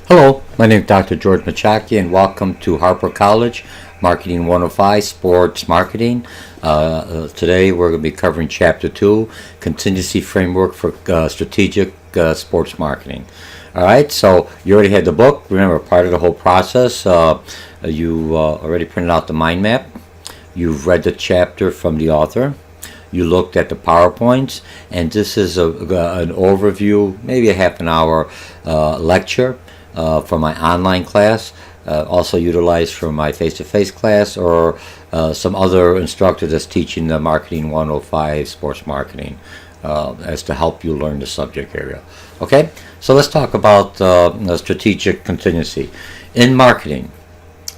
Hello, my name is Dr. George Mochocki, and welcome to Harper College Marketing 105 Sports Marketing. Today we're going to be covering Chapter 2, Contingency Framework for Strategic Sports Marketing. Alright, so you already had the book. Remember, part of the whole process, you already printed out the mind map. You've read the chapter from the author. You looked at the PowerPoints, and this is an overview, maybe a half an hour lecture for my online class, also utilized for my face-to-face class, or some other instructor that's teaching the Marketing 105 Sports Marketing as to help you learn the subject area. Okay, so let's talk about strategic contingency. In marketing,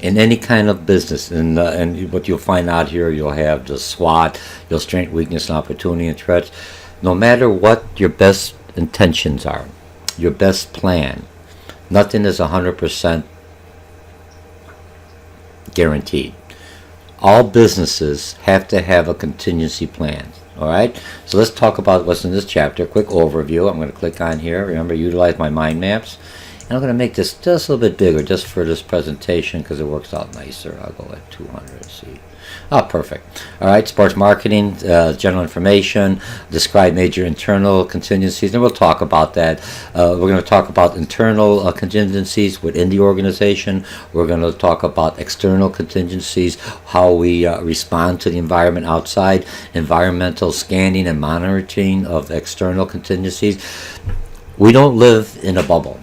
in any kind of business, and what you'll find out here, you'll have the SWOT, your strength, weakness, and opportunity, and threats. No matter what your best intentions are, your best plan, nothing is 100% guaranteed. All businesses have to have a contingency plan. Alright, so let's talk about what's in this chapter. Quick overview. I'm going to click on here. Remember, utilize my mind maps. And I'm going to make this just a little bit bigger just for this presentation because it works out nicer. I'll go at 200. See. Oh, perfect. All right, sports marketing, general information, describe major internal contingencies, and we'll talk about that. We're going to talk about internal contingencies within the organization. We're going to talk about external contingencies, how we respond to the environment outside, environmental scanning and monitoring of external contingencies. We don't live in a bubble,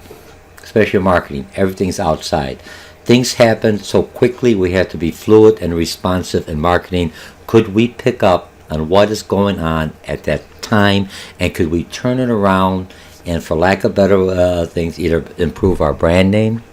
especially in marketing. Everything's outside. Things happen so quickly, we have to be fluid and responsive in marketing. Could we pick up on what is going on at that time, and could we turn it around and, for lack of better things, either improve our brand name,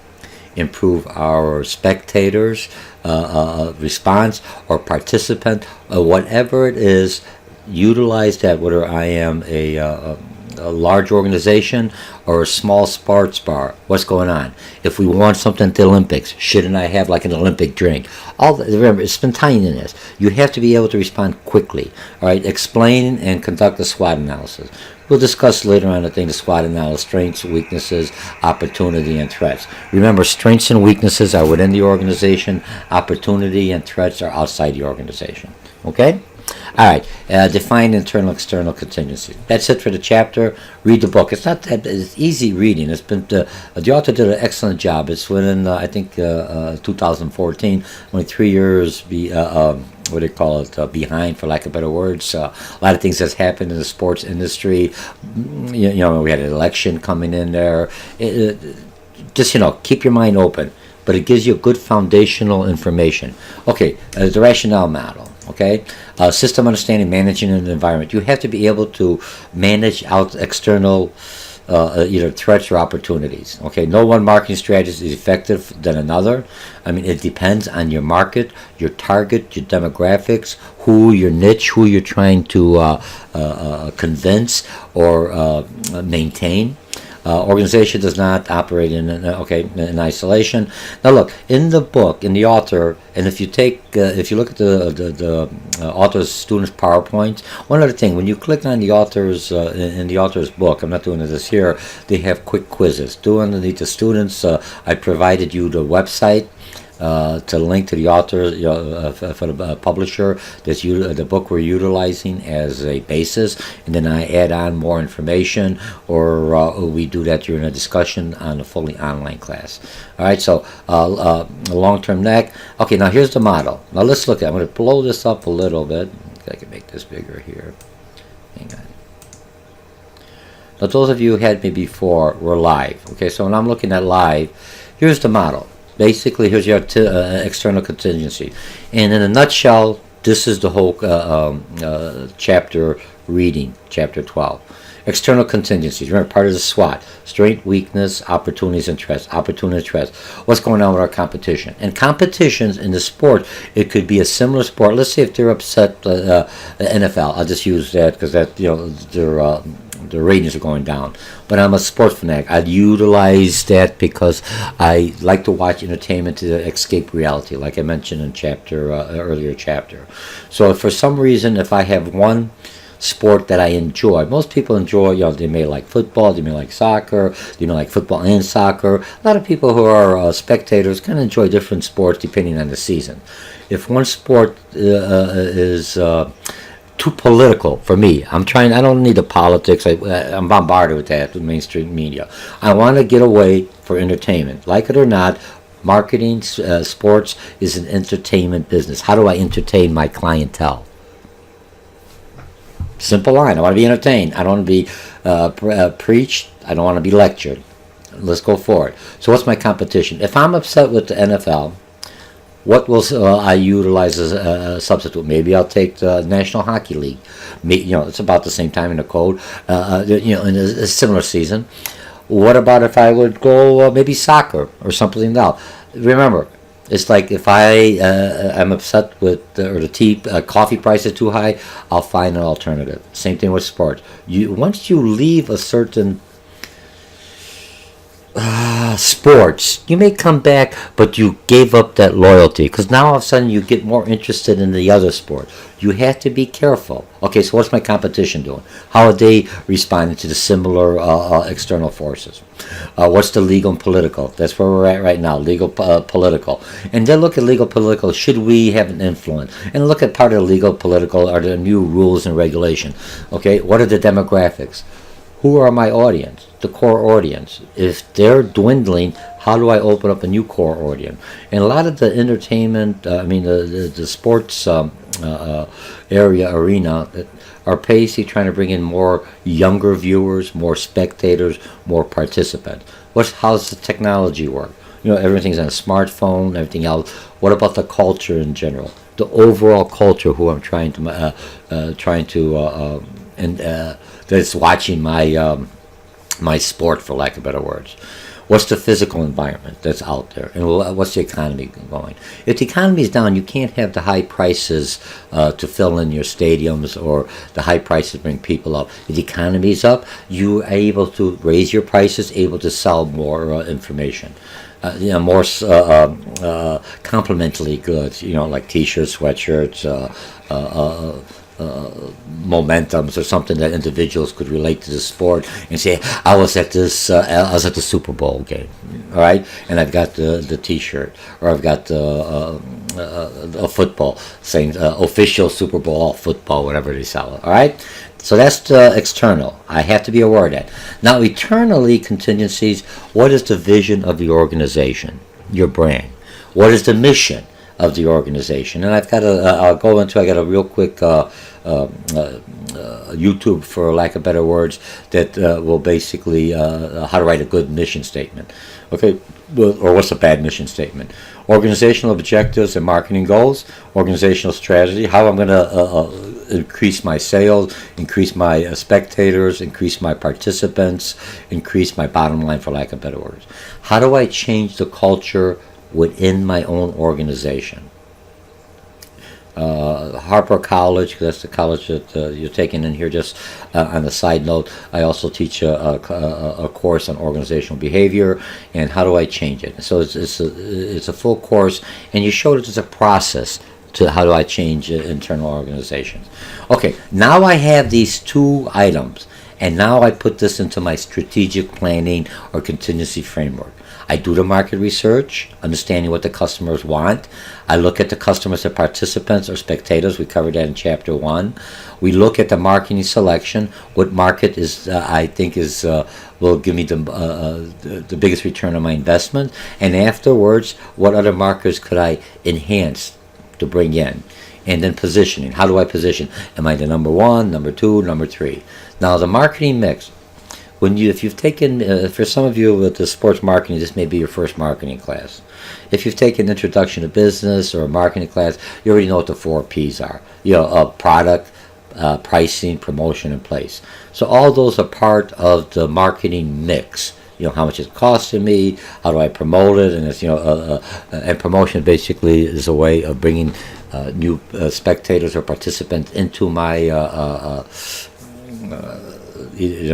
improve our spectators' response or participant, or whatever it is, utilize that, whether I am a large organization or a small sports bar. What's going on? If we want something at the Olympics, shouldn't I have like an Olympic drink? Remember, it's spontaneous. You have to be able to respond quickly. All right, explain and conduct a SWOT analysis. We'll discuss later on, I think, the SWOT analysis: strengths, weaknesses, opportunity, and threats. Remember, strengths and weaknesses are within the organization. Opportunity and threats are outside the organization. Okay? All right, define internal, external contingency. That's it for the chapter. Read the book. It's not that it's easy reading. It's been the author did an excellent job. It's within I think 2014. Only 3 years what do you call it? Behind, for lack of better words. A lot of things that's happened in the sports industry. You know, we had an election coming in there. Just keep your mind open. But it gives you good foundational information. Okay, the rationale model. Okay, system understanding, managing an environment. You have to be able to manage out external either threats or opportunities. Okay, no one marketing strategy is effective than another. I mean, it depends on your market, your target, your demographics, your niche, who you're trying to convince or maintain. Organization does not operate in isolation. Now look, in the book, in the author, and if you look at the author's students' PowerPoints, one other thing, when you click on the author's in the author's book, I'm not doing this here, they have quick quizzes. Underneath the students, I provided you the website to link to the author, for the publisher. That's the book we're utilizing as a basis, and then I add on more information, or we do that during a discussion on a fully online class. All right, so long-term neck. Okay, now here's the model. Now let's look at it. I'm going to blow this up a little bit. I can make this bigger here. Hang on. Now, those of you who had me before were live. Okay, so when I'm looking at live, here's the model. Basically, here's your external contingency. And in a nutshell, this is the whole chapter reading, chapter 12. External contingencies. Remember, part of the SWOT: strength, weakness, opportunities, and threats. Opportunity, threats. What's going on with our competition? And competitions in the sport, it could be a similar sport. Let's say if they're upset, the NFL. I'll just use that because that the ratings are going down. But I'm a sports fanatic. I'd utilize that because I like to watch entertainment to escape reality, like I mentioned in earlier chapter. So if for some reason, if I have one sport that I enjoy. Most people enjoy, they may like football, they may like soccer, they may like football and soccer. A lot of people who are spectators kind of enjoy different sports depending on the season. If one sport is too political for me, I don't need the politics. I'm bombarded with that with mainstream media. I want to get away for entertainment. Like it or not, marketing, sports is an entertainment business. How do I entertain my clientele? Simple line. I want to be entertained. I don't want to be preached. I don't want to be lectured. Let's go for it. So what's my competition? If I'm upset with the NFL, what will I utilize as a substitute? Maybe I'll take the National Hockey League. It's about the same time in the code. In a similar season. What about if I would go maybe soccer or something else? Remember, it's like if I'm upset with or the coffee price is too high, I'll find an alternative. Same thing with sports. Once you leave a certain sports, you may come back, but you gave up that loyalty because now all of a sudden you get more interested in the other sport. You have to be careful. Okay, so what's my competition doing? How are they responding to the similar external forces? What's the legal and political? That's where we're at right now, legal, political. And then look at legal, political. Should we have an influence? And look at part of the legal, political are the new rules and regulation. Okay, what are the demographics? Who are my audience? The core audience. If they're dwindling, how do I open up a new core audience? And a lot of the entertainment, the sports arena are basically trying to bring in more younger viewers, more spectators, more participants. How's the technology work? Everything's on a smartphone, everything else. What about the culture in general? The overall culture, who I'm trying to that's watching my sport, for lack of better words. What's the physical environment that's out there, and what's the economy going? If the economy is down, you can't have the high prices to fill in your stadiums, or the high prices bring people up. If the economy is up, you are able to raise your prices, able to sell more information. More complimentary goods, like T-shirts, sweatshirts, momentums, or something that individuals could relate to the sport and say, I was at the Super Bowl game, all right, and I've got the T-shirt, or I've got a football saying official Super Bowl football, whatever they sell it, all right. So that's the external. I have to be aware of that. Now, eternally, contingencies, what is the vision of the organization, your brand? What is the mission of the organization? And I got a real quick YouTube, for lack of better words, that will basically how to write a good mission statement. Okay, or what's a bad mission statement? Organizational objectives and marketing goals, organizational strategy, how I'm going to increase my sales, increase my spectators, increase my participants, increase my bottom line, for lack of better words. How do I change the culture within my own organization? Harper College, that's the college that you're taking in here. Just on a side note, I also teach a course on organizational behavior and how do I change it. So it's a full course, and you showed it as a process to how do I change internal organizations. Okay, now I have these two items, and now I put this into my strategic planning or contingency framework. I do the market research, understanding what the customers want. I look at the customers, the participants or spectators. We covered that in Chapter 1. We look at the marketing selection. What market is I think will give me the biggest return on my investment. And afterwards, what other markers could I enhance to bring in? And then positioning. How do I position? Am I the number 1, number 2, number 3? Now, the marketing mix. If you've taken, for some of you with the sports marketing, this may be your first marketing class. If you've taken Introduction to Business or a marketing class, you already know what the 4 P's are. Product, pricing, promotion, and place. So all those are part of the marketing mix. How much it's costing me, how do I promote it, and it's and promotion basically is a way of bringing new spectators or participants into my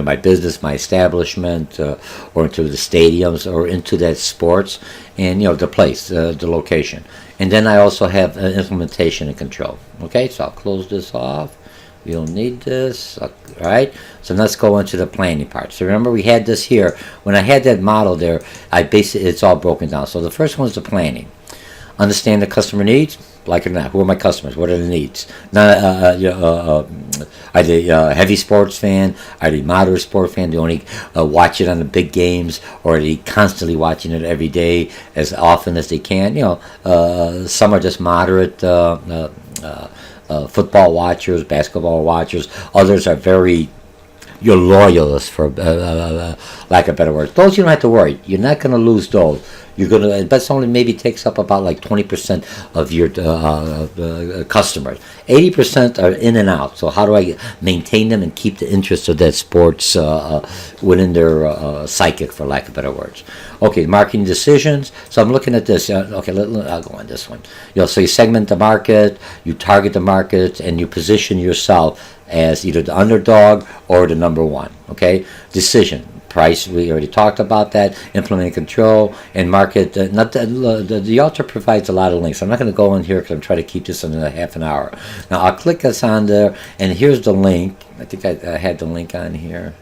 my business, my establishment, or into the stadiums, or into that sports, and the place, the location. And then I also have implementation and control. Okay, so I'll close this off. You'll need this. All right. So let's go into the planning part. So remember, we had this here. When I had that model there, I basically it's all broken down. So the first one is the planning. Understand the customer needs. Like it or not, who are my customers? What are the needs? Not, are they a heavy sports fan? Are they moderate sport fan? They only watch it on the big games, or are they constantly watching it every day as often as they can? Some are just moderate football watchers, basketball watchers. Others are very loyalists, for lack of better words. Those you don't have to worry. You're not going to lose those. You're going to, that's only maybe takes up about like 20% of your customers. 80% are in and out. So how do I maintain them and keep the interest of that sports within their psychic, for lack of better words? Okay, marketing decisions. So I'm looking at this. Okay, I'll go on this one. So you segment the market, you target the market, and you position yourself as either the underdog or the number one. Okay, decision. Price, we already talked about that. Implement control and market. The author provides a lot of links. I'm not going to go in here because I'm trying to keep this in a half an hour. Now I'll click this on there, and here's the link. I think I had the link on here.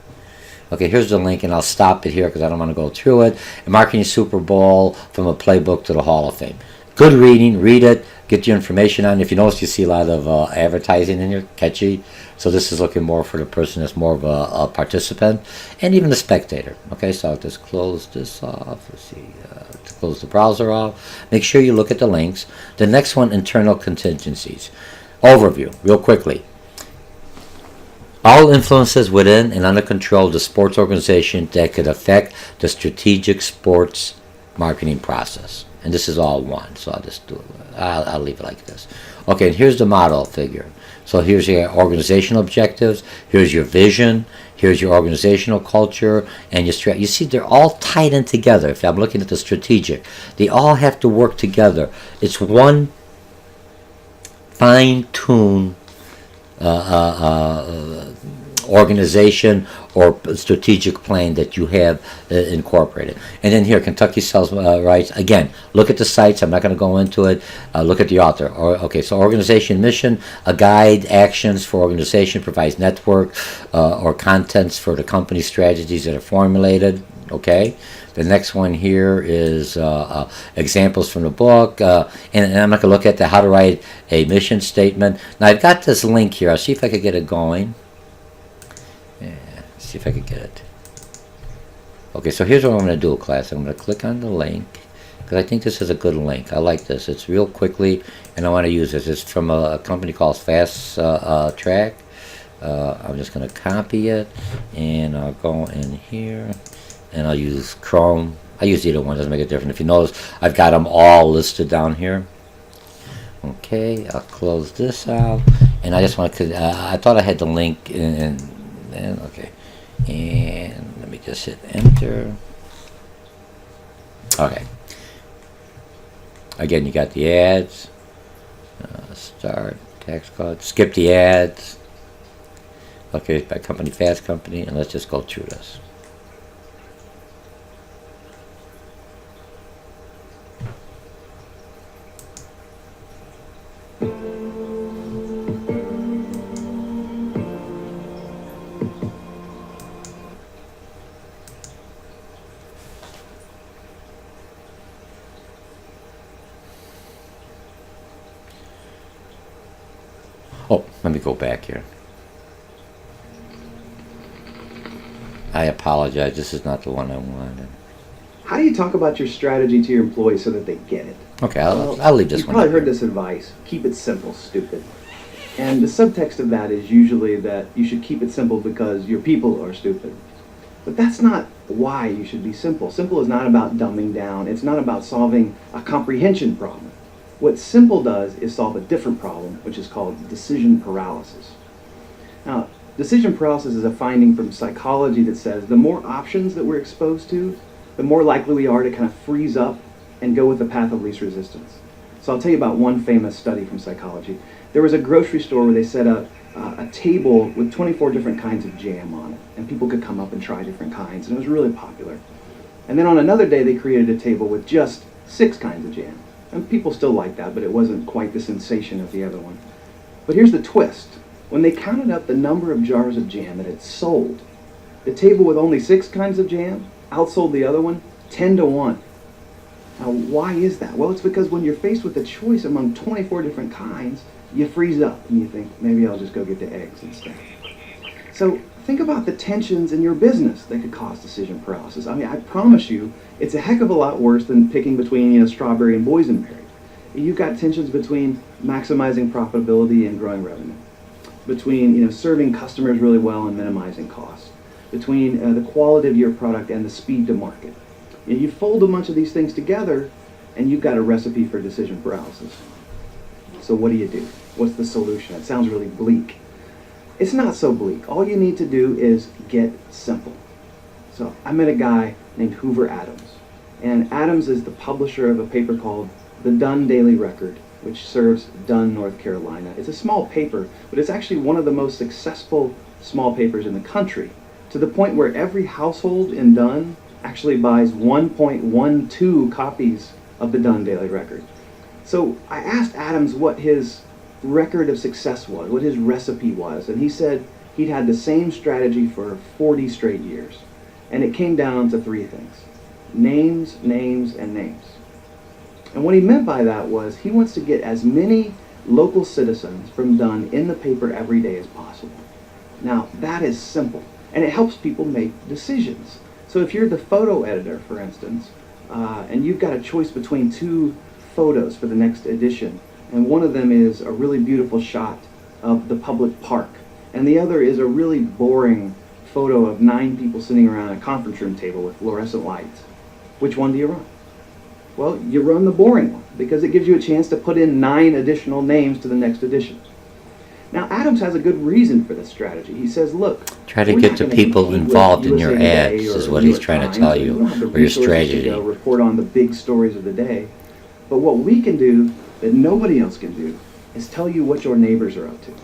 Okay, here's the link, and I'll stop it here because I don't want to go through it. Marketing Super Bowl from a playbook to the Hall of Fame. Good reading. Read it. Get your information on. If you notice, you see a lot of advertising in here, catchy. So this is looking more for the person that's more of a participant, and even the spectator. Okay, so I'll just close this off. Let's see, to close the browser off. Make sure you look at the links. The next one, internal contingencies. Overview, real quickly. All influences within and under control of the sports organization that could affect the strategic sports marketing process. And this is all one, so I'll just do it. I'll leave it like this. Okay, and here's the model figure. So here's your organizational objectives, here's your vision, here's your organizational culture, and your strategy. You see, they're all tied in together. If I'm looking at the strategic, they all have to work together. It's one fine-tuned organization or strategic plan that you have incorporated. And then here, Kentucky Sells Rights. Again, look at the sites. I'm not going to go into it. Look at the author. Okay, so organization mission, a guide, actions for organization, provides network or contents for the company strategies that are formulated. Okay. The next one here is examples from the book. And I'm not going to look at how to write a mission statement. Now, I've got this link here. I'll see if I can get it going. See if I can get it. Okay, so here's what I'm going to do, class. I'm going to click on the link because I think this is a good link. I like this. It's real quickly, and I want to use this. It's from a company called Fast Track. I'm just going to copy it, and I'll go in here, and I'll use Chrome. I use either one. Doesn't make a difference. If you notice, I've got them all listed down here. Okay, I'll close this out, and I just want to. I thought I had the link in okay. And let me just hit enter. Okay. Again, you got the ads. Start, tax code. Skip the ads. Okay, by company, Fast Company. And let's just go through this. Oh, let me go back here. I apologize. This is not the one I wanted. How do you talk about your strategy to your employees so that they get it? Okay, I'll leave this one. You've probably heard this advice. Keep it simple, stupid. And the subtext of that is usually that you should keep it simple because your people are stupid. But that's not why you should be simple. Simple is not about dumbing down. It's not about solving a comprehension problem. What simple does is solve a different problem, which is called decision paralysis. Now, decision paralysis is a finding from psychology that says the more options that we're exposed to, the more likely we are to kind of freeze up and go with the path of least resistance. So I'll tell you about one famous study from psychology. There was a grocery store where they set up a table with 24 different kinds of jam on it, and people could come up and try different kinds, and it was really popular. And then on another day, they created a table with just 6 kinds of jam. And people still liked that, but it wasn't quite the sensation of the other one. But here's the twist. When they counted up the number of jars of jam that it sold, the table with only 6 kinds of jam outsold the other one 10 to 1. Now, why is that? Well, it's because when you're faced with a choice among 24 different kinds, you freeze up and you think, maybe I'll just go get the eggs instead. So think about the tensions in your business that could cause decision paralysis. I mean, I promise you, it's a heck of a lot worse than picking between, strawberry and boysenberry. You've got tensions between maximizing profitability and growing revenue, between, serving customers really well and minimizing costs, between the quality of your product and the speed to market. You fold a bunch of these things together, and you've got a recipe for decision paralysis. So what do you do? What's the solution? It sounds really bleak. It's not so bleak. All you need to do is get simple. So I met a guy named Hoover Adams. And Adams is the publisher of a paper called The Dunn Daily Record, which serves Dunn, North Carolina. It's a small paper, but it's actually one of the most successful small papers in the country, to the point where every household in Dunn actually buys 1.12 copies of the Dunn Daily Record. So I asked Adams what his record of success was, what his recipe was, and he said he'd had the same strategy for 40 straight years. And it came down to 3 things: names, names, and names. And what he meant by that was he wants to get as many local citizens from Dunn in the paper every day as possible. Now, that is simple, and it helps people make decisions. So if you're the photo editor, for instance, and you've got a choice between 2 photos for the next edition, and one of them is a really beautiful shot of the public park, and the other is a really boring photo of 9 people sitting around a conference room table with fluorescent lights, which one do you run? Well, you run the boring one, because it gives you a chance to put in 9 additional names to the next edition. Now, Adams has a good reason for this strategy. He says, look, Try to get the people involved in your ads, is what he's trying to tell you, or your strategy. Report on the big stories of the day. But what we can do that nobody else can do is tell you what your neighbors are up to.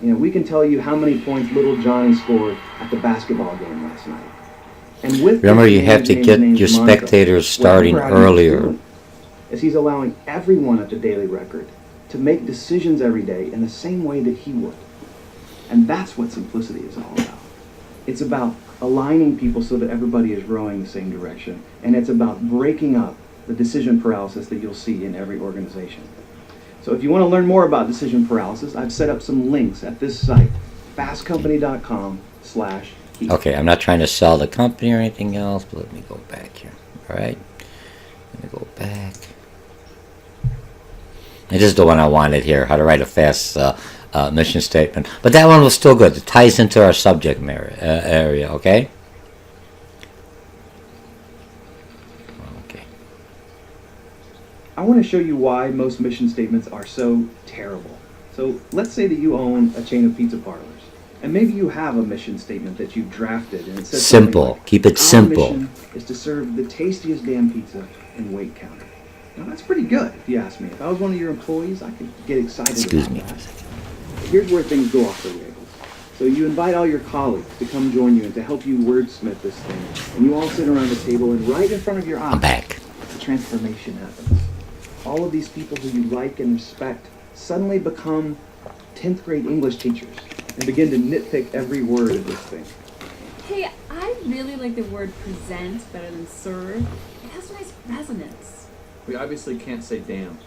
We can tell you how many points little Johnny scored at the basketball game last night. And with Remember, you have to get your spectators starting earlier. Is he's allowing everyone at the Daily Record to make decisions every day in the same way that he would. And that's what simplicity is all about. It's about aligning people so that everybody is rowing the same direction. And it's about breaking up the decision paralysis that you'll see in every organization. So if you want to learn more about decision paralysis, I've set up some links at this site, fastcompany.com/heat. Okay, I'm not trying to sell the company or anything else, but let me go back here. All right, let me go back. And this is the one I wanted here, how to write a fast mission statement. But that one was still good. It ties into our subject area, okay? Okay. I want to show you why most mission statements are so terrible. So let's say that you own a chain of pizza parlors. And maybe you have a mission statement that you've drafted, and it says simple. Like, keep it simple. Our mission is to serve the tastiest damn pizza in Wake County. Now that's pretty good, if you ask me. If I was one of your employees, I could get excited about that. Here's where things go off the rails. So you invite all your colleagues to come join you and to help you wordsmith this thing. And you all sit around the table, and right in front of your eyes, I'm back. the transformation happens. All of these people who you like and respect suddenly become 10th grade English teachers and begin to nitpick every word of this thing. Hey, I really like the word present better than serve. It has a nice resonance. We obviously can't say damn.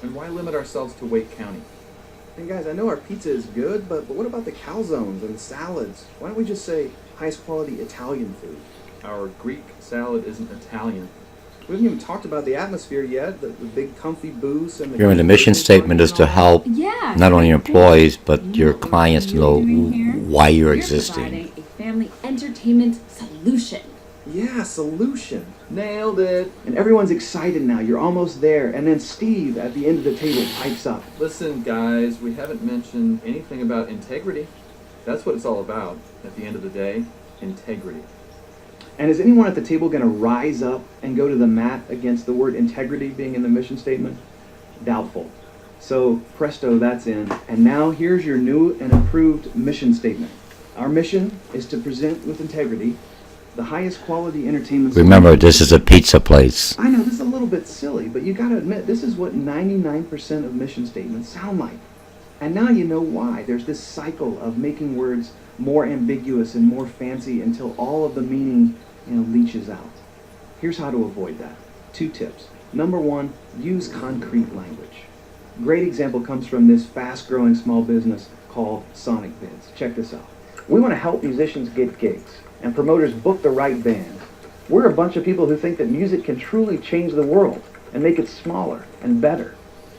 And why limit ourselves to Wake County? And guys, I know our pizza is good, but what about the calzones and salads? Why don't we just say highest quality Italian food? Our Greek salad isn't Italian. We haven't even talked about the atmosphere yet, the big comfy booths and the... Remember, the mission statement is to help Yeah. not only your employees, but your what clients to know doing here? why you're You're existing. providing a family entertainment solution. Yeah, solution. Nailed it! And everyone's excited now. You're almost there. And then Steve at the end of the table pipes up. Listen, guys, we haven't mentioned anything about integrity. That's what it's all about, at the end of the day. Integrity. And is anyone at the table going to rise up and go to the mat against the word integrity being in the mission statement? Doubtful. So, presto, that's in. And now here's your new and improved mission statement. Our mission is to present with integrity the highest quality entertainment... Remember, this is a pizza place. I know, this is a little bit silly, but you got to admit, this is what 99% of mission statements sound like. And now you know why. There's this cycle of making words more ambiguous and more fancy until all of the meaning, leaches out. Here's how to avoid that. 2 tips. Number 1, use concrete language. Great example comes from this fast-growing small business called Sonic Bids. Check this out. We want to help musicians get gigs and promoters book the right bands. We're a bunch of people who think that music can truly change the world and make it smaller and better.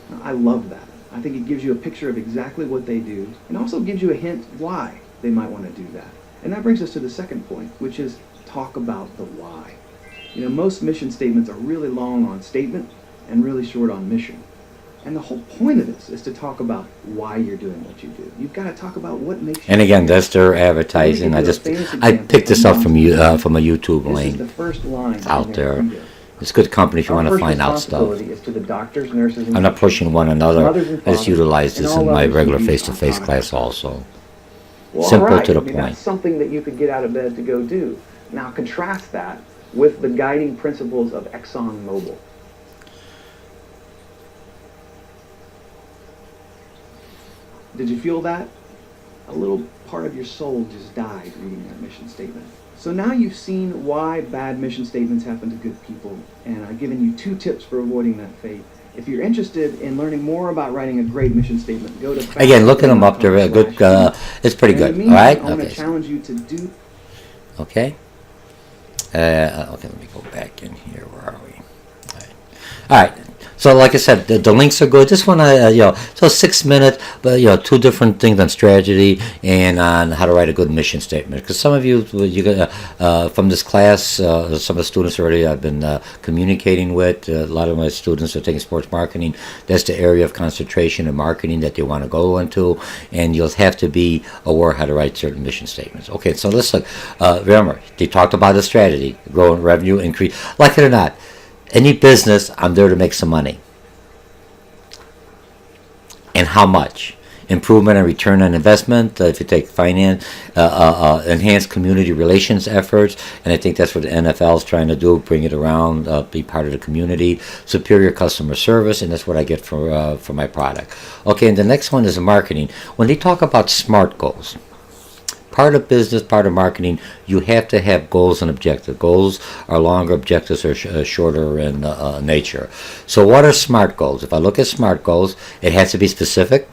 Now, I love that. I think it gives you a picture of exactly what they do and also gives you a hint why they might want to do that. And that brings us to the second point, which is talk about the why. Most mission statements are really long on statement and really short on mission. And the whole point of this is to talk about why you're doing what you do. You've got to talk about what makes you. And again, that's their advertising. I picked this up from from a YouTube link the first line out there. It's good company if you want to find out stuff. Is to the doctors, nurses, and I'm not pushing one another. mothers and I just fathers, utilize and this all in my others who regular use face-to-face autonomous class thought. also. Well, Simple all right. to the That's point. something that you could get out of bed to go do. Now contrast that with the guiding principles of ExxonMobil. Did you feel that? A little part of your soul just died reading that mission statement. So now you've seen why bad mission statements happen to good people, and I've given you 2 tips for avoiding that fate. If you're interested in learning more about writing a great mission statement, go to Again, looking them up. They're good. It's pretty good. All right. I'm going to Okay. challenge you to do. Okay. Okay. Let me go back in here. Where are we? All right. So, like I said, the links are good. This one, so 6 minutes, but 2 different things on strategy and on how to write a good mission statement. Because some of you from this class, some of the students already I've been communicating with. A lot of my students are taking sports marketing. That's the area of concentration in marketing that they want to go into, and you'll have to be aware how to write certain mission statements. Okay, so let's look. Remember, they talked about the strategy, growing revenue, increase. Like it or not. Any business, I'm there to make some money. And how much? Improvement and return on investment. If you take finance, enhanced community relations efforts, and I think that's what the NFL is trying to do, bring it around, be part of the community. Superior customer service, and that's what I get for my product. Okay, and the next one is marketing. When they talk about SMART goals, part of business, part of marketing, you have to have goals and objectives. Goals are longer, objectives are shorter in nature. So what are SMART goals? If I look at SMART goals, it has to be specific.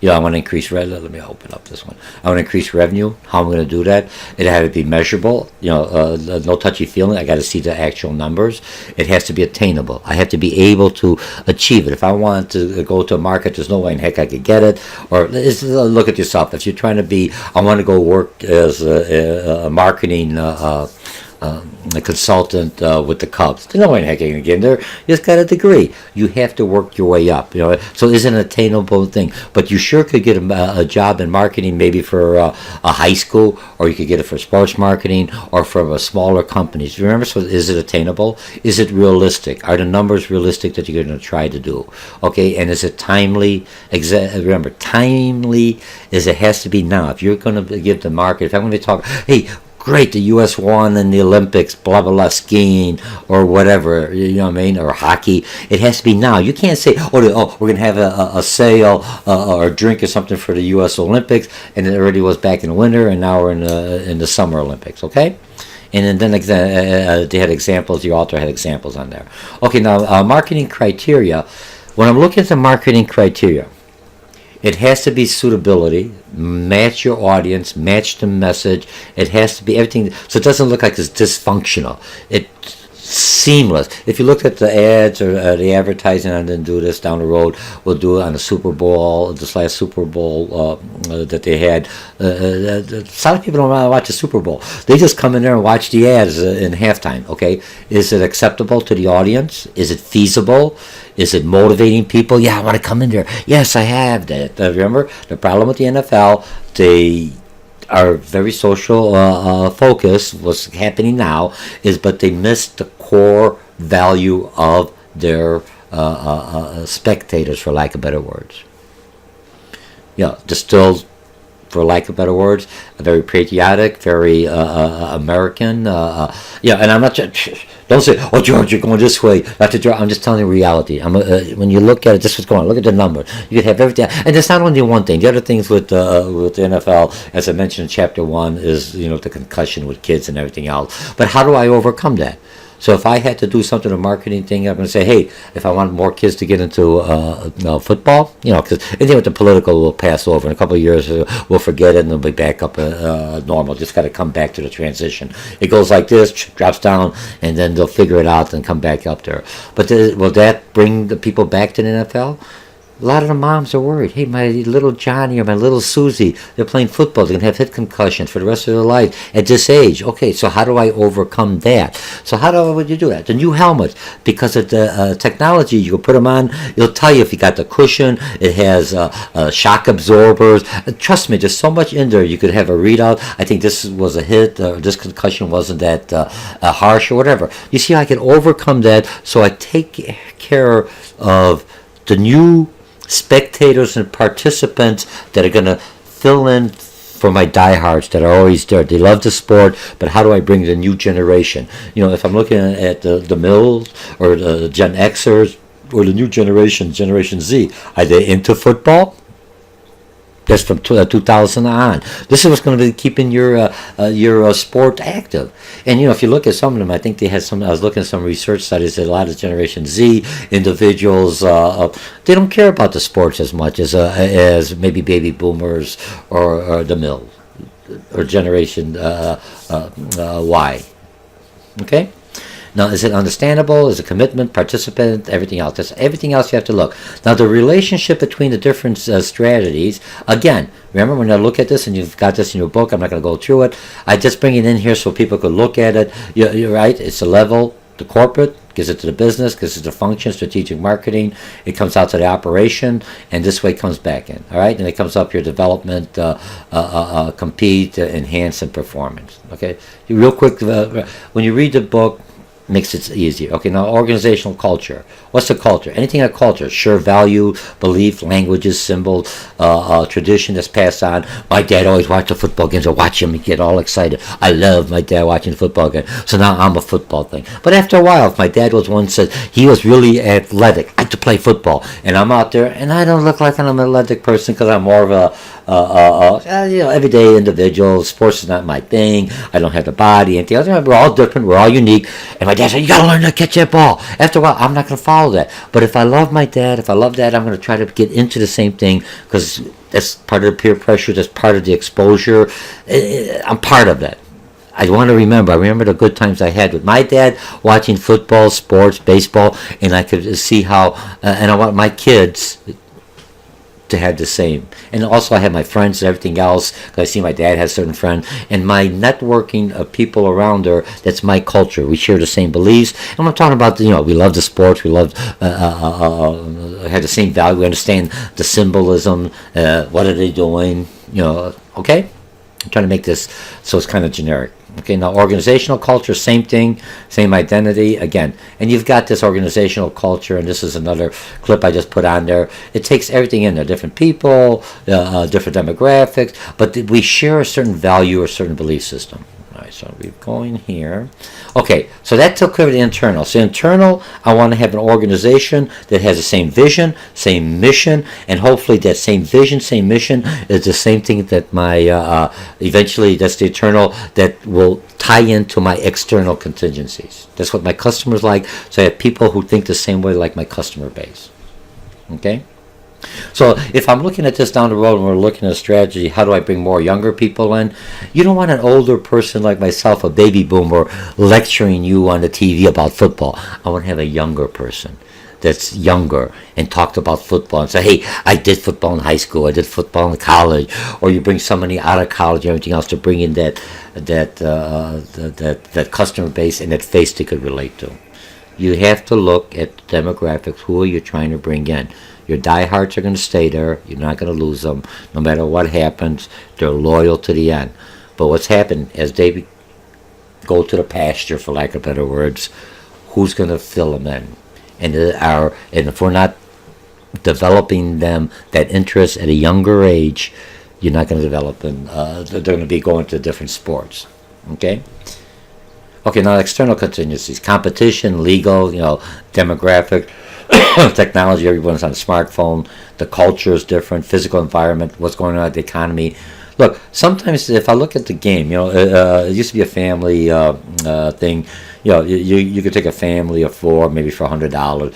I want to increase revenue. Let me open up this one. I want to increase revenue. How am I going to do that? It had to be measurable. No touchy feeling. I got to see the actual numbers. It has to be attainable. I have to be able to achieve it. If I want to go to a market, there's no way in heck I could get it. Or look at yourself. If you're trying to be, I want to go work as a marketing a consultant with the Cubs. There's no way in heck you're going to get in there. You just got a degree. You have to work your way up. So it's an attainable thing. But you sure could get a job in marketing, maybe for a high school, or you could get it for sports marketing, or from a smaller companies. Remember, so is it attainable? Is it realistic? Are the numbers realistic that you're going to try to do? Okay, and is it timely? Remember, timely is it has to be now. If you're going to give the market, if I'm going to talk, hey, great, the U.S. won in the Olympics, blah, blah, blah, skiing, or whatever, or hockey. It has to be now. You can't say, we're going to have a sale or a drink or something for the U.S. Olympics, and it already was back in the winter, and now we're in the Summer Olympics, okay? And then they had examples, the author had examples on there. Okay, now, marketing criteria. When I'm looking at the marketing criteria, it has to be suitability, match your audience, match the message. It has to be everything, so it doesn't look like it's dysfunctional. It's seamless. If you look at the ads or the advertising, and then do this down the road, we'll do it on the Super Bowl, this last Super Bowl that they had. A lot of people don't want to watch the Super Bowl. They just come in there and watch the ads in halftime, okay? Is it acceptable to the audience? Is it feasible? Is it motivating people? Yeah, I want to come in there. Yes, I have that. Remember, the problem with the NFL, they are very social focused. What's happening now is, but they missed the core value of their spectators, for lack of better words. Distilled, for lack of better words, very patriotic, very American. And I'm not. Don't say, "Oh, George, you're going this way." Dr. George, I'm just telling you reality. When you look at it, this is what's going on. Look at the number. You could have everything, and it's not only one thing. The other things with the NFL, as I mentioned in Chapter 1, is the concussion with kids and everything else. But how do I overcome that? So if I had to do something, a marketing thing, I'm going to say, hey, if I want more kids to get into football, because anything with the political will pass over. In a couple of years, we'll forget it and they'll be back up normal. Just got to come back to the transition. It goes like this, drops down, and then they'll figure it out and come back up there. But will that bring the people back to the NFL? A lot of the moms are worried. Hey, my little Johnny or my little Susie, they're playing football. They're going to have head concussions for the rest of their life at this age. Okay, so how do I overcome that? So would you do that? The new helmets, because of the technology, you can put them on. It'll tell you if you got the cushion. It has shock absorbers. Trust me, there's so much in there. You could have a readout. I think this was a hit. This concussion wasn't that harsh or whatever. You see, I can overcome that. So I take care of the new spectators and participants that are going to fill in for my diehards that are always there. They love the sport, but how do I bring the new generation? If I'm looking at the mills or the Gen Xers or the new generation, Generation Z, are they into football? That's from 2000 on. This is what's going to be keeping your sport active. And if you look at some of them, I think they had some. I was looking at some research studies that a lot of Generation Z individuals they don't care about the sports as much as maybe baby boomers or the mill or Generation Y. Okay. Now, is it understandable? Is it commitment, participant, everything else? That's everything else you have to look. Now, the relationship between the different strategies, again, remember when I look at this, and you've got this in your book, I'm not going to go through it. I just bring it in here so people could look at it. You're right. It's a level, the corporate, gives it to the business, gives it to function, strategic marketing. It comes out to the operation, and this way it comes back in. All right? And it comes up your development, compete, enhance, and performance. Okay? Real quick, when you read the book, makes it easier. Okay, now organizational culture. What's the culture? Anything a culture. Sure, value, belief, languages, symbols, tradition that's passed on. My dad always watched the football games. I watch him and get all excited. I love my dad watching the football game. So now I'm a football thing. But after a while, if my dad was one said he was really athletic, I like to play football, and I'm out there and I don't look like I'm an athletic person because I'm more of a everyday individual. Sports is not my thing. I don't have the body. Anything else. We're all different. We're all unique. And my dad said, you got to learn to catch that ball. After a while, I'm not going to follow that. But if I love my dad, I'm going to try to get into the same thing because that's part of the peer pressure. That's part of the exposure. I'm part of that. I remember the good times I had with my dad watching football, sports, baseball, and I could see how, and I want my kids to have the same. And also I have my friends and everything else, because I see my dad has certain friends, and my networking of people around there, that's my culture. We share the same beliefs, and I'm talking about, we love the sports, we love, have the same value, we understand the symbolism, what are they doing, okay? I'm trying to make this so it's kind of generic. Okay, now organizational culture, same thing, same identity, again. And you've got this organizational culture, and this is another clip I just put on there. It takes everything in there, different people, different demographics, but we share a certain value or certain belief system. All right, so we're going here. Okay, so that took care of the internal. So internal, I want to have an organization that has the same vision, same mission, and hopefully that same vision, same mission is the same thing that my, eventually that's the internal that will tie into my external contingencies. That's what my customers like. So I have people who think the same way like my customer base. Okay? So if I'm looking at this down the road and we're looking at a strategy, how do I bring more younger people in? You don't want an older person like myself, a baby boomer, lecturing you on the TV about football. I want to have a younger person that's younger and talked about football and say, hey, I did football in high school, I did football in college. Or you bring somebody out of college and everything else to bring in that customer base and that face they could relate to. You have to look at demographics. Who are you trying to bring in? Your diehards are going to stay there. You're not going to lose them. No matter what happens, they're loyal to the end. But what's happened, as they go to the pasture, for lack of better words, who's going to fill them in? And if we're not developing them that interest at a younger age, you're not going to develop them. They're going to be going to different sports. Okay? Okay, now external contingencies, competition, legal, demographic, technology. Everyone's on a smartphone. The culture is different. Physical environment. What's going on with the economy? Look, sometimes if I look at the game, it used to be a family thing. You could take a family of four, maybe for $100.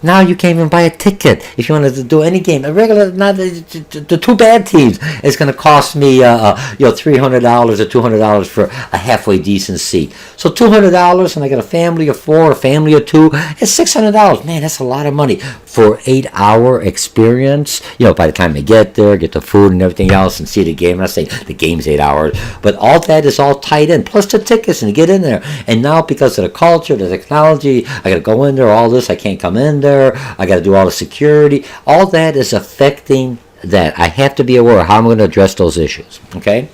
Now you can't even buy a ticket if you wanted to do any game. A regular, not the two bad teams. It's going to cost me, $300 or $200 for a halfway decent seat. So $200, and I got a family of four, a family of two. It's $600. Man, that's a lot of money for 8-hour experience. By the time they get there, get the food and everything else, and see the game. I'm not saying the game's 8 hours, but all that is all tied in, plus the tickets and to get in there. And now because of the culture, the technology, I got to go in there. All this, I can't come in there. I got to do all the security. All that is affecting that. I have to be aware of how I'm going to address those issues. Okay?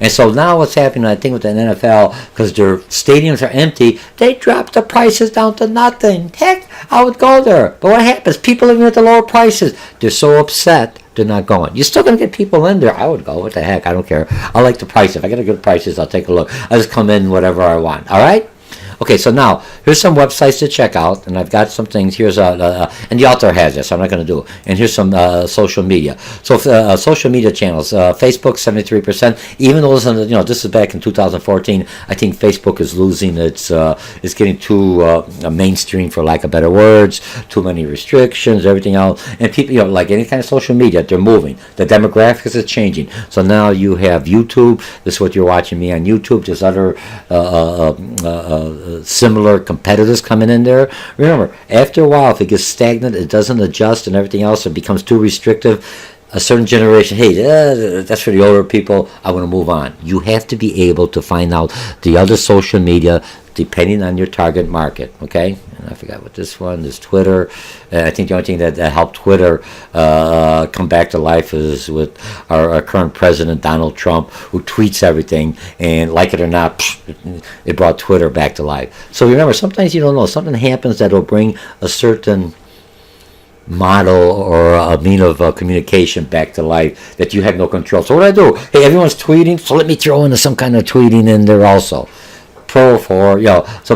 And so now what's happening, I think, with the NFL, because their stadiums are empty, they drop the prices down to nothing. Heck, I would go there. But what happens? People living at the lower prices, they're so upset, they're not going. You're still going to get people in there. I would go. What the heck? I don't care. I like the price. If I get a good prices, I'll take a look. I just come in whatever I want. All right? Okay, so now, here's some websites to check out, and I've got some things. Here's and the author has this, so I'm not going to do it. And here's some social media. So, social media channels, Facebook, 73%. Even though this is back in 2014, I think Facebook is losing its, it's getting too mainstream, for lack of better words, too many restrictions, everything else. And people, like any kind of social media, they're moving. The demographics is changing. So now you have YouTube. This is what you're watching me on YouTube. There's other similar competitors coming in there. Remember, after a while, if it gets stagnant, it doesn't adjust and everything else, it becomes too restrictive. A certain generation, hey, that's for the older people, I want to move on. You have to be able to find out the other social media depending on your target market, okay? And I forgot what this one is. Twitter. I think the only thing that helped Twitter come back to life is with our current president, Donald Trump, who tweets everything, and like it or not, it brought Twitter back to life. So remember, sometimes you don't know. Something happens that will bring a certain model or a mean of communication back to life that you have no control. So what do I do? Hey, everyone's tweeting, so let me throw in some kind of tweeting in there also. So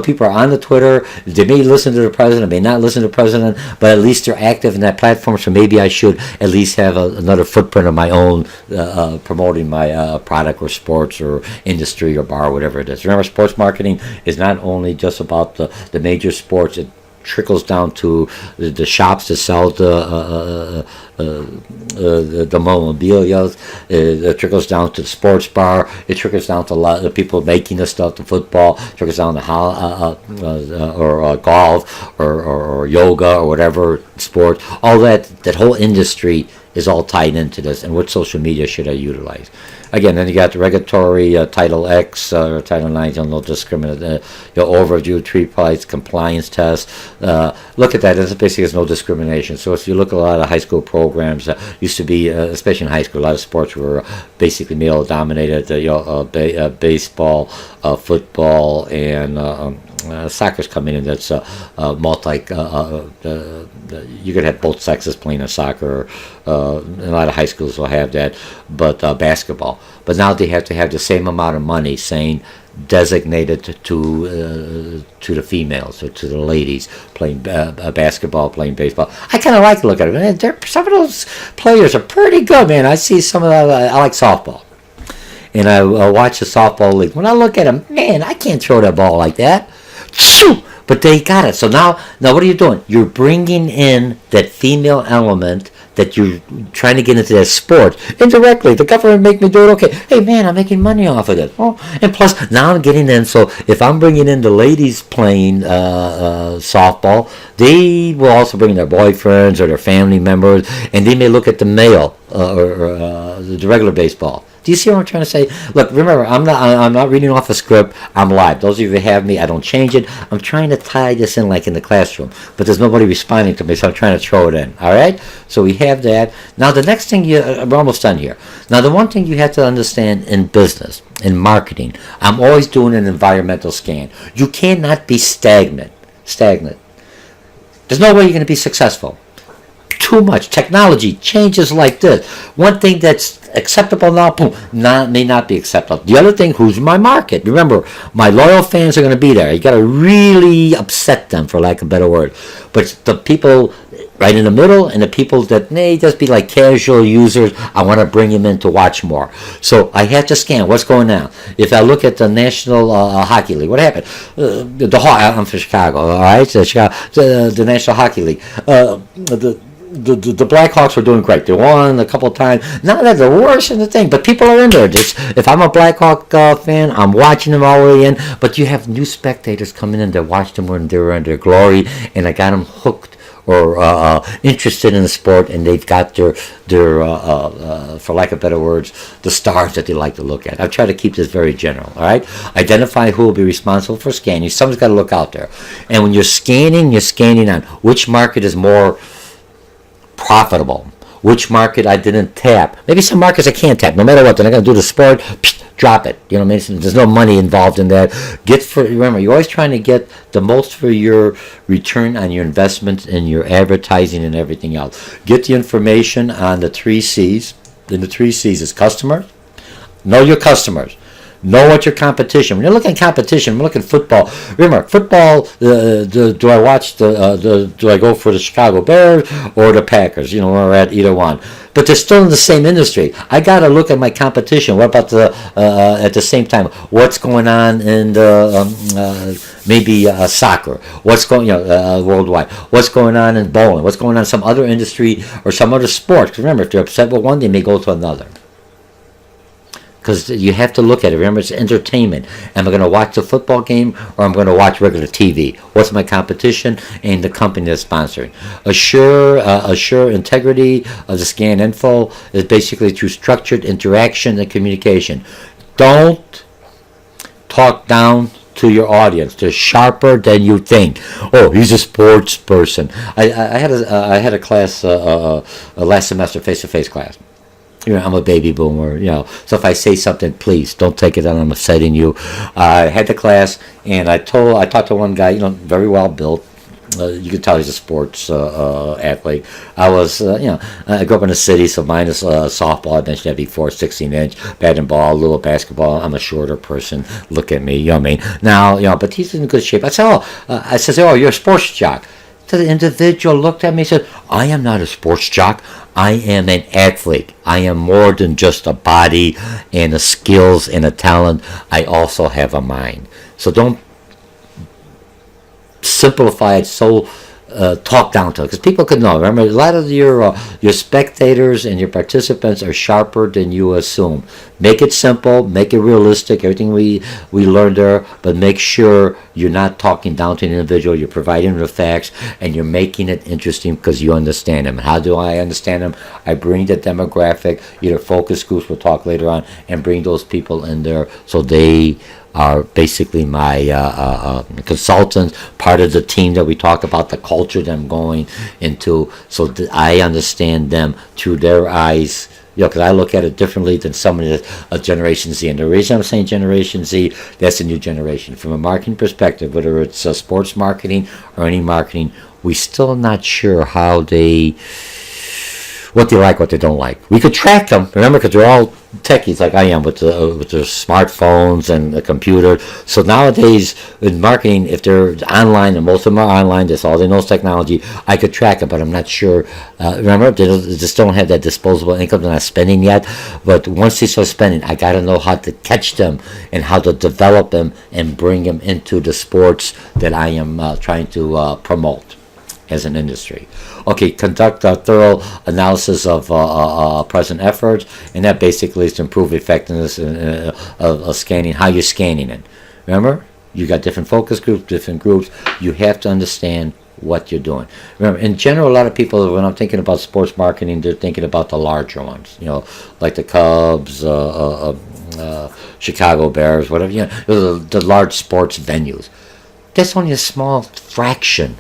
people are on the Twitter. They may listen to the president, may not listen to the president, but at least they're active in that platform. So maybe I should at least have another footprint of my own, promoting my product or sports or industry or bar or whatever it is. Remember, sports marketing is not only just about the major sports. It trickles down to the shops that sell the memorabilia. It trickles down to the sports bar. It trickles down to a lot of the people making the stuff, the football. It trickles down to golf or yoga or whatever sport. All that whole industry is all tied into this. And what social media should I utilize? Again, then you got the regulatory Title X or Title 9 on no discrimination, overview, 3 points, compliance test. Look at that. It's basically there's no discrimination. So if you look at a lot of high school programs, used to be, especially in high school, a lot of sports were basically male dominated. Baseball, football, and soccer's coming in. That's multi. You could have both sexes playing in soccer. A lot of high schools will have that, but basketball. But now they have to have the same amount of money, saying designated to the females or to the ladies playing basketball, playing baseball. I kind of like to look at it. Man, some of those players are pretty good, man. I see some of that. I like softball. And I watch the softball league. When I look at them, man, I can't throw that ball like that. Shoo! But they got it. So now what are you doing? You're bringing in that female element that you're trying to get into that sport. Indirectly, the government make me do it. Okay, hey man, I'm making money off of it. Oh, and plus, now I'm getting in. So if I'm bringing in the ladies playing softball, they will also bring their boyfriends or their family members, and they may look at the male or the regular baseball. Do you see what I'm trying to say? Look, remember, I'm not reading off a script. I'm live. Those of you who have me, I don't change it. I'm trying to tie this in like in the classroom, but there's nobody responding to me, so I'm trying to throw it in. All right? So we have that. Now, the next thing, we're almost done here. Now, the one thing you have to understand in business, in marketing, I'm always doing an environmental scan. You cannot be stagnant. There's no way you're going to be successful. too much. Technology changes like this. One thing that's acceptable now, boom, may not be acceptable. The other thing, who's my market? Remember, my loyal fans are going to be there. You got to really upset them, for lack of a better word. But the people right in the middle, and the people that may just be like casual users, I want to bring them in to watch more. So I have to scan what's going on. If I look at the National Hockey League, what happened? I'm from Chicago, all right? The National Hockey League. The Blackhawks were doing great. They won a couple of times. Not that the worst in the thing, but people are in there. If I'm a Blackhawk fan, I'm watching them all the way in. But you have new spectators coming in to watch them when they're in their glory, and I got them hooked or interested in the sport, and they've got their for lack of better words, the stars that they like to look at. I've tried to keep this very general, all right? Identify who will be responsible for scanning. Someone's got to look out there. And when you're scanning on which market is more profitable, which market I didn't tap. Maybe some markets I can't tap. No matter what, they're not going to do the sport. Drop it. You know, there's no money involved in that. Remember, you're always trying to get the most for your return on your investments and your advertising and everything else. Get the information on the 3 C's. And the 3 C's is customers. Know your customers. Know what your competition. When you're looking at competition, we're looking at football. Remember, football. Do I watch do I go for the Chicago Bears or the Packers? You know, we're at either one. But they're still in the same industry. I got to look at my competition. What about at the same time? What's going on in maybe soccer? What's going worldwide? What's going on in bowling? What's going on in some other industry or some other sport? 'Cause remember, if they're upset with one, they may go to another. Because you have to look at it. Remember, it's entertainment. Am I going to watch the football game or am I going to watch regular TV? What's my competition and the company that's sponsoring? Assure integrity of the scan info is basically through structured interaction and communication. Don't talk down to your audience. They're sharper than you think. Oh, he's a sports person. I had a class last semester, face-to-face class. You know, I'm a baby boomer, you know. So if I say something, please don't take it that I'm upsetting you. I had the class, and I talked to one guy, you know, very well built. You can tell he's a sports athlete. I was, I grew up in the city, so mine is softball. I mentioned that before, 16-inch, bat and ball, little basketball. I'm a shorter person. Look at me, you know what I mean? Now, but he's in good shape. I said, oh, you're a sports jock. So the individual looked at me and said, I am not a sports jock. I am an athlete. I am more than just a body and a skills and a talent. I also have a mind. So don't simplify it so talk down to it, because people could know. Remember, a lot of your spectators and your participants are sharper than you assume. Make it simple, make it realistic, everything we learned there, but make sure you're not talking down to an individual. You're providing the facts, and you're making it interesting because you understand them. How do I understand them? I bring the demographic, either focus groups, we'll talk later on, and bring those people in there so they are basically my consultants, part of the team that we talk about, the culture that I'm going into, so that I understand them through their eyes. Because I look at it differently than somebody that's a Generation Z. And the reason I'm saying Generation Z, that's a new generation. From a marketing perspective, whether it's sports marketing or any marketing, we're still not sure what they like, what they don't like. We could track them, remember, because they're all techies like I am with their smartphones and the computer. So nowadays in marketing, if they're online, and most of them are online, that's all they know is technology, I could track them, but I'm not sure. Remember, they just don't have that disposable income. They're not spending yet. But once they start spending, I got to know how to catch them and how to develop them and bring them into the sports that I am trying to promote as an industry. Okay, conduct a thorough analysis of present efforts, and that basically is to improve effectiveness of scanning, how you're scanning it. Remember, you got different focus groups, different groups. You have to understand what you're doing. Remember, in general, a lot of people, when I'm thinking about sports marketing, they're thinking about the larger ones, like the Cubs, Chicago Bears, whatever, the large sports venues. That's only a small fraction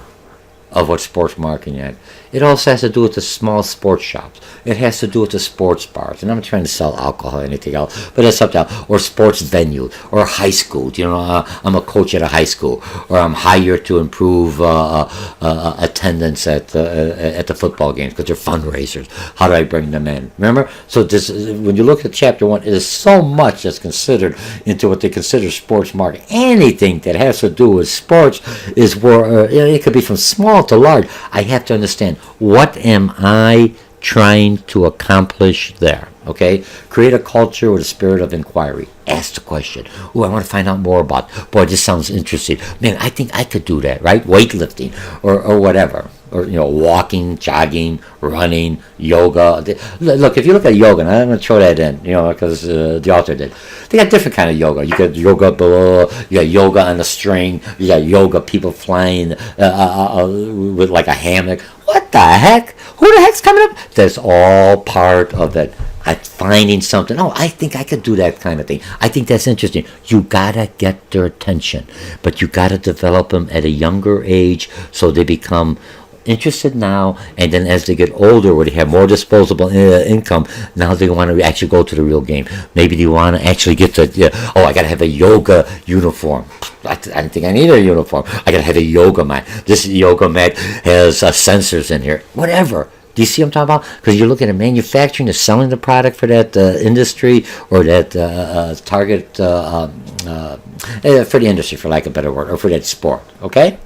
of what sports marketing is. It also has to do with the small sports shops. It has to do with the sports bars. And I'm not trying to sell alcohol or anything else, but it's something else. Or sports venue, or high school. You know, I'm a coach at a high school, or I'm hired to improve attendance at the football games because they're fundraisers. How do I bring them in? Remember? So this, when you look at chapter 1, it is so much that's considered into what they consider sports marketing. Anything that has to do with sports is where it could be from small to large. I have to understand, what am I trying to accomplish there? Okay? Create a culture with a spirit of inquiry. Ask the question. Oh, I want to find out more about. Boy, this sounds interesting. Man, I think I could do that, right? Weightlifting or whatever. Or, you know, walking, jogging, running, yoga. Look, if you look at yoga, and I'm going to throw that in, you know, because the author did. They got different kind of yoga. You got yoga below, you got yoga on a string, you got yoga people flying with like a hammock. What the heck? Who the heck's coming up? That's all part of it. I'm finding something. Oh, I think I could do that kind of thing. I think that's interesting. You gotta get their attention, but you gotta develop them at a younger age so they become interested now, and then as they get older, where they have more disposable income, now they want to actually go to the real game. Maybe they want to actually get to, I got to have a yoga uniform. I don't think I need a uniform. I got to have a yoga mat. This yoga mat has sensors in here. Whatever. Do you see what I'm talking about? Because you're looking at manufacturing, is selling the product for that industry or that target for the industry, for lack of a better word, or for that sport. Okay?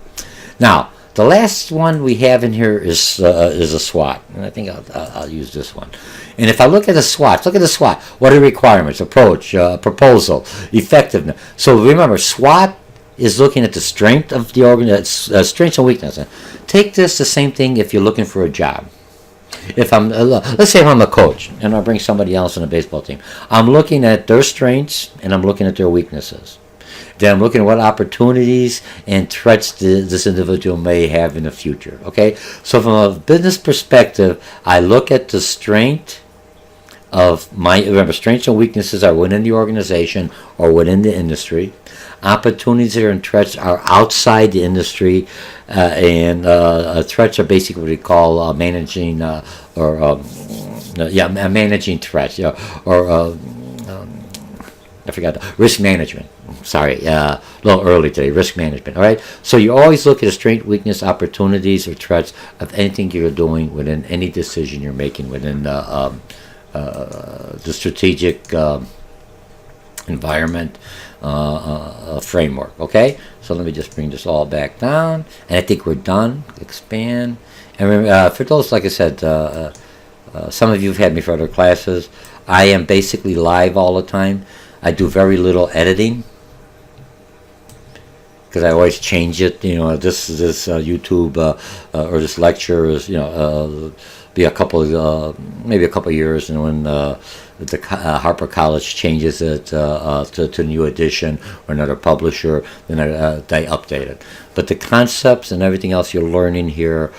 Now, the last one we have in here is a SWOT, and I think I'll use this one. And if I look at the SWOT, look at the SWOT. What are the requirements? Approach, proposal, effectiveness. So remember, SWOT is looking at the strength of the organization, strengths and weaknesses. Take this the same thing if you're looking for a job. If I'm, let's say if I'm a coach and I bring somebody else on a baseball team, I'm looking at their strengths and I'm looking at their weaknesses. Then I'm looking at what opportunities and threats this individual may have in the future. Okay, so from a business perspective, I look at the strength of remember, strengths and weaknesses are within the organization or within the industry. Opportunities and threats are outside the industry, and threats are basically what we call managing managing threats, or I forgot, risk management. Sorry, a little early today. Risk management. All right. So you always look at a strength, weakness, opportunities, or threats of anything you're doing within any decision you're making within the strategic environment framework. Okay. So let me just bring this all back down, and I think we're done. Expand. And remember, for those, like I said, some of you have had me for other classes. I am basically live all the time. I do very little editing, because I always change it. You know, this YouTube or this lecture is, be a couple maybe a couple years, and when the Harper College changes it to a new edition or another publisher, then they update it. But the concepts and everything else you're learning here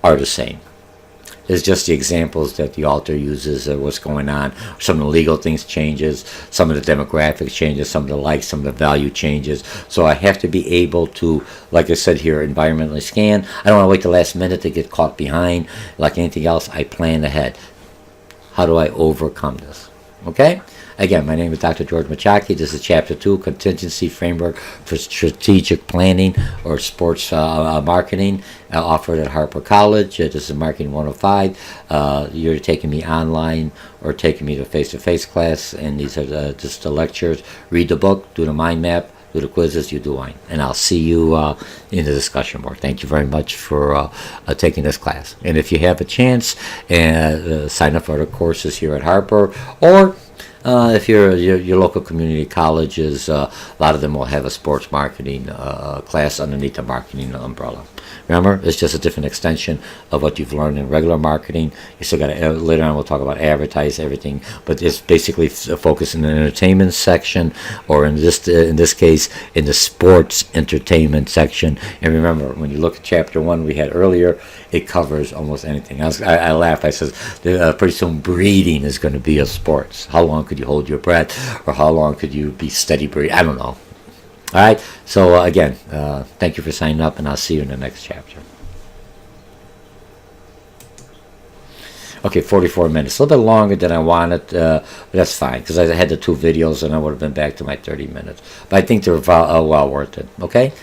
are the same. It's just the examples that the author uses of what's going on. Some of the legal things changes, some of the demographics changes, some of the likes, some of the value changes. So I have to be able to, like I said here, environmentally scan. I don't want to wait the last minute to get caught behind. Like anything else, I plan ahead. How do I overcome this? Okay? Again, my name is Dr. George Mochocki. This is Chapter 2, Contingency Framework for Strategic Planning or Sports Marketing, offered at Harper College. This is Marketing 105. You're taking me online or taking me to face-to-face class, and these are just the lectures. Read the book, do the mind map, do the quizzes, you do wine. And I'll see you in the discussion board. Thank you very much for taking this class. And if you have a chance, sign up for other courses here at Harper, or if your local community colleges, a lot of them will have a sports marketing class underneath the marketing umbrella. Remember, it's just a different extension of what you've learned in regular marketing. You still got to, later on we'll talk about advertise everything, but it's basically focused in the entertainment section, or in this case, in the sports entertainment section. And remember, when you look at Chapter 1 we had earlier, it covers almost anything. I laughed. I said, pretty soon breathing is going to be a sports. How long could you hold your breath, or how long could you be steady breathing? I don't know. All right. So again, thank you for signing up, and I'll see you in the next chapter. Okay, 44 minutes. A little bit longer than I wanted, but that's fine, because I had the 2 videos and I would have been back to my 30 minutes. But I think they're well worth it. Okay?